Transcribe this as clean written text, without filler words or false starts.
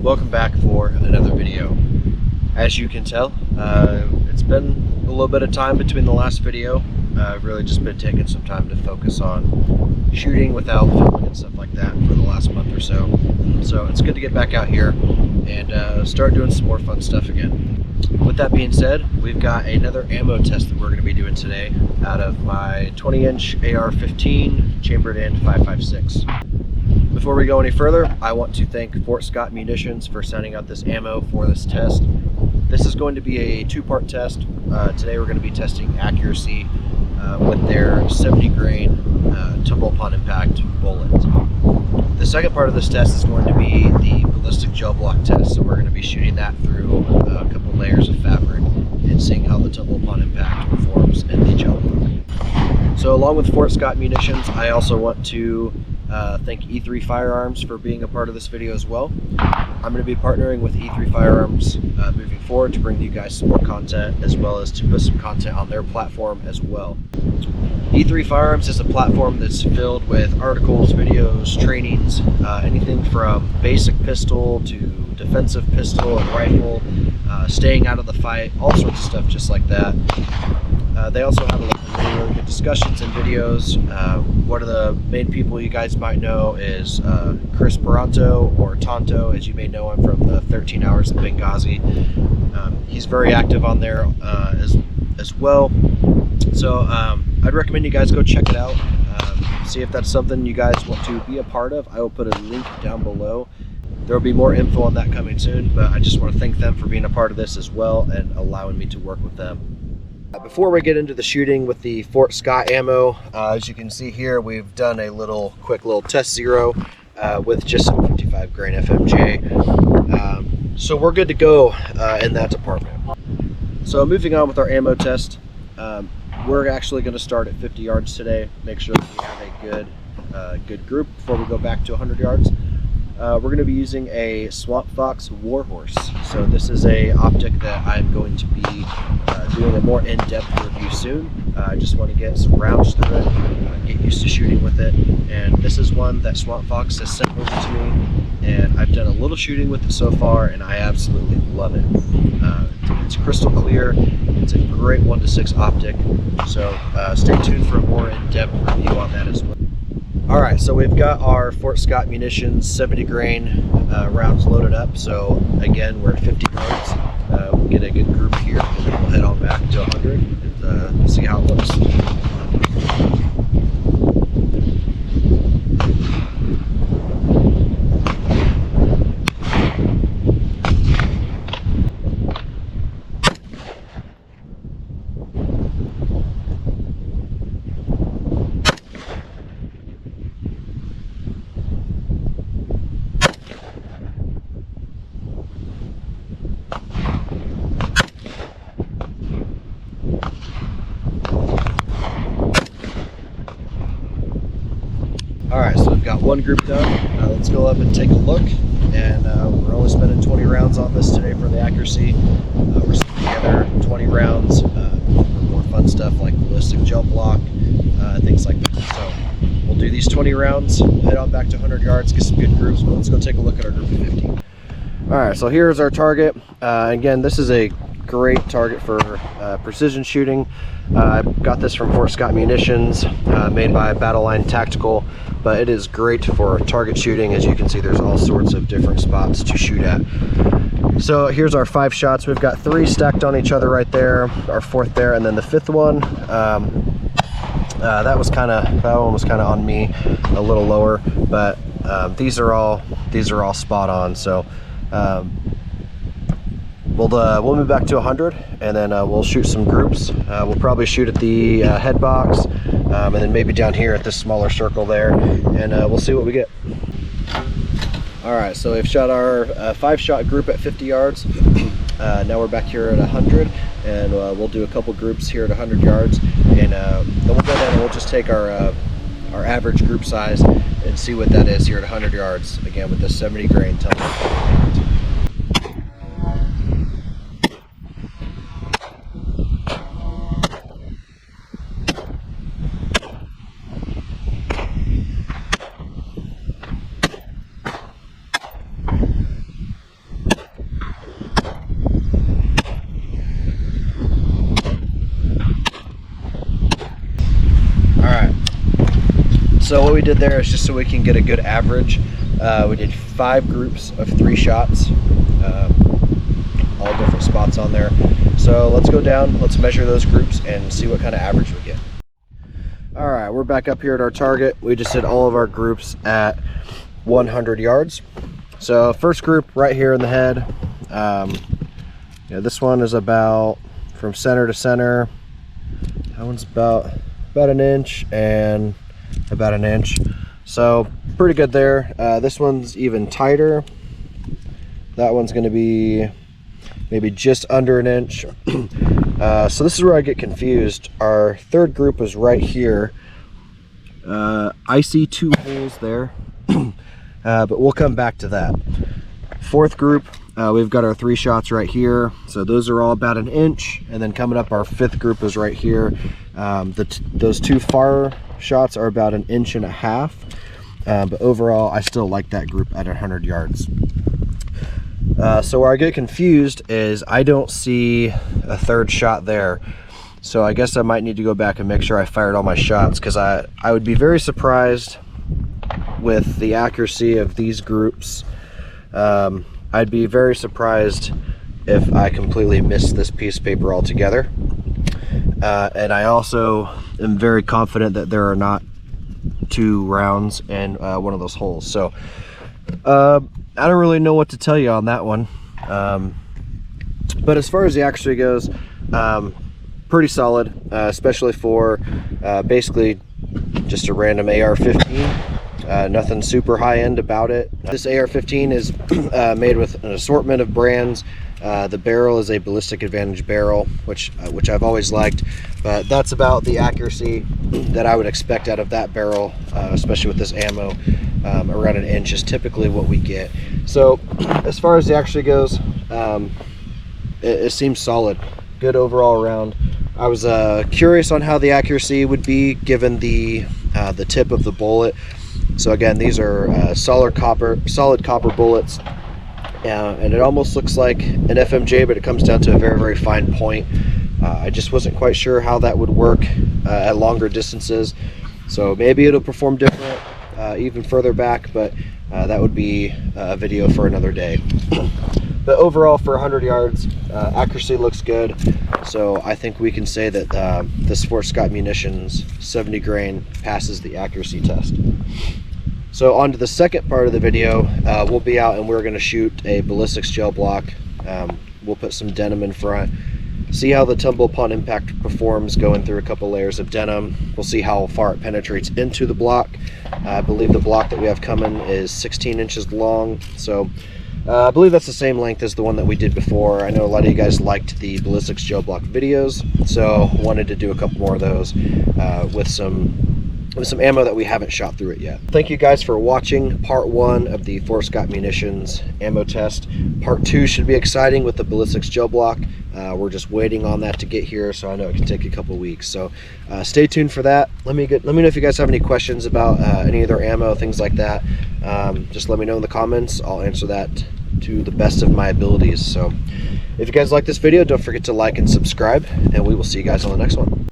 welcome back for another video. As you can tell, it's been a little bit of time between the last video. I've really just been taking some time to focus on shooting without filming and stuff like that for the last month or so. So it's good to get back out here and start doing some more fun stuff again. With that being said, we've got another ammo test that we're going to be doing today out of my 20-inch AR-15 chambered in 5.56. Before we go any further, I want to thank Fort Scott Munitions for sending out this ammo for this test. This is going to be a two-part test. Today we're going to be testing accuracy with their 70 grain tumble upon impact bullet. The second part of this test is going to be the ballistic gel block test. So we're going to be shooting that through a couple layers of fabric and seeing how the tumble upon impact performs in the gel block. So along with Fort Scott Munitions, I also want to thank E3 Firearms for being a part of this video as well. I'm going to be partnering with E3 Firearms moving forward to bring you guys some more content, as well as to put some content on their platform as well. E3 Firearms is a platform that's filled with articles, videos, trainings, anything from basic pistol to defensive pistol and rifle, staying out of the fight, all sorts of stuff just like that. They also have a lot of really good discussions and videos. One of the main people you guys might know is Chris Peranto, or Tonto, as you may know him from the 13 Hours of Benghazi. He's very active on there as well. So I'd recommend you guys go check it out. See if that's something you guys want to be a part of. I will put a link down below. There will be more info on that coming soon, but I just want to thank them for being a part of this as well and allowing me to work with them. Before we get into the shooting with the Fort Scott ammo, as you can see here, we've done a quick little test zero with just some 55 grain FMJ. So we're good to go in that department. So moving on with our ammo test, we're actually going to start at 50 yards today. Make sure that we have a good group before we go back to 100 yards. We're going to be using a Swamp Fox Warhorse. So this is a optic that I'm going to be doing a more in-depth review soon. I just want to get some rounds through it, get used to shooting with it. And this is one that Swamp Fox has sent over to me, and I've done a little shooting with it so far, and I absolutely love it. It's crystal clear. It's a great 1:6 optic. So stay tuned for a more in-depth review on that as well. Alright, so we've got our Fort Scott Munitions 70 grain rounds loaded up. So again, we're at 50 yards. We'll get a good group here, and then we'll head on back to 100 and see how it looks. Alright, so we've got one group done. Let's go up and take a look. And we're only spending 20 rounds on this today for the accuracy. We're putting together 20 rounds for more fun stuff like ballistic gel block, things like that. So we'll do these 20 rounds, head on back to 100 yards, get some good groups, but let's go take a look at our group of 50. Alright, so here's our target. Again, this is a great target for precision shooting. I got this from Fort Scott Munitions, made by Battle Line Tactical, but it is great for target shooting. As you can see, there's all sorts of different spots to shoot at. So here's our 5 shots. We've got 3 stacked on each other right there, our 4th there, and then the 5th one, that one was kind of on me, a little lower, but these are all spot on. So we'll move back to 100, and then we'll shoot some groups. We'll probably shoot at the head box, and then maybe down here at this smaller circle there, and we'll see what we get. Alright, so we've shot our 5-shot group at 50 yards. Now we're back here at 100, and we'll do a couple groups here at 100 yards, and then we'll go down and we'll just take our average group size and see what that is here at 100 yards, again with the 70 grain tumble. So what we did there is just so we can get a good average. We did 5 groups of 3 shots, all different spots on there. So let's go down, let's measure those groups and see what kind of average we get. All right, we're back up here at our target. We just did all of our groups at 100 yards. So first group right here in the head. This one is about from center to center. That one's about an inch and about an inch. So pretty good there. This one's even tighter. That one's going to be maybe just under an inch. So this is where I get confused. Our third group is right here. I see 2 holes there, but we'll come back to that. Fourth group, we've got our 3 shots right here. So those are all about an inch. And then coming up, our 5th group is right here. Those 2 far shots are about an inch and a half. But overall, I still like that group at 100 yards. So where I get confused is I don't see a 3rd shot there. So I guess I might need to go back and make sure I fired all my shots, because I would be very surprised with the accuracy of these groups. I'd be very surprised if I completely missed this piece of paper altogether. And I also am very confident that there are not 2 rounds in one of those holes. So I don't really know what to tell you on that one. But as far as the accuracy goes, pretty solid, especially for basically just a random AR-15. Nothing super high end about it. This AR-15 is made with an assortment of brands. The barrel is a ballistic advantage barrel, which I've always liked, but that's about the accuracy that I would expect out of that barrel, especially with this ammo. Around an inch is typically what we get. So as far as the accuracy goes, it seems solid, good overall round. I was curious on how the accuracy would be given the tip of the bullet. So again, these are solid copper bullets. And it almost looks like an FMJ, but it comes down to a very, very fine point. I just wasn't quite sure how that would work at longer distances. So maybe it'll perform different even further back, but that would be a video for another day. But overall, for 100 yards, accuracy looks good. So I think we can say that this Fort Scott Munitions 70 grain passes the accuracy test. So on to the second part of the video, we'll be out and we're going to shoot a ballistics gel block. We'll put some denim in front, see how the tumble upon impact performs going through a couple layers of denim. We'll see how far it penetrates into the block. I believe the block that we have coming is 16 inches long. So I believe that's the same length as the one that we did before. I know a lot of you guys liked the ballistics gel block videos, so wanted to do a couple more of those with some ammo that we haven't shot through it yet. Thank you guys for watching part 1 of the Fort Scott Munitions ammo test. Part 2 should be exciting with the ballistics gel block. We're just waiting on that to get here, so I know it can take a couple weeks. So stay tuned for that. Let me know if you guys have any questions about any other ammo, things like that. Just let me know in the comments. I'll answer that to the best of my abilities. So if you guys like this video, don't forget to like and subscribe, and we will see you guys on the next one.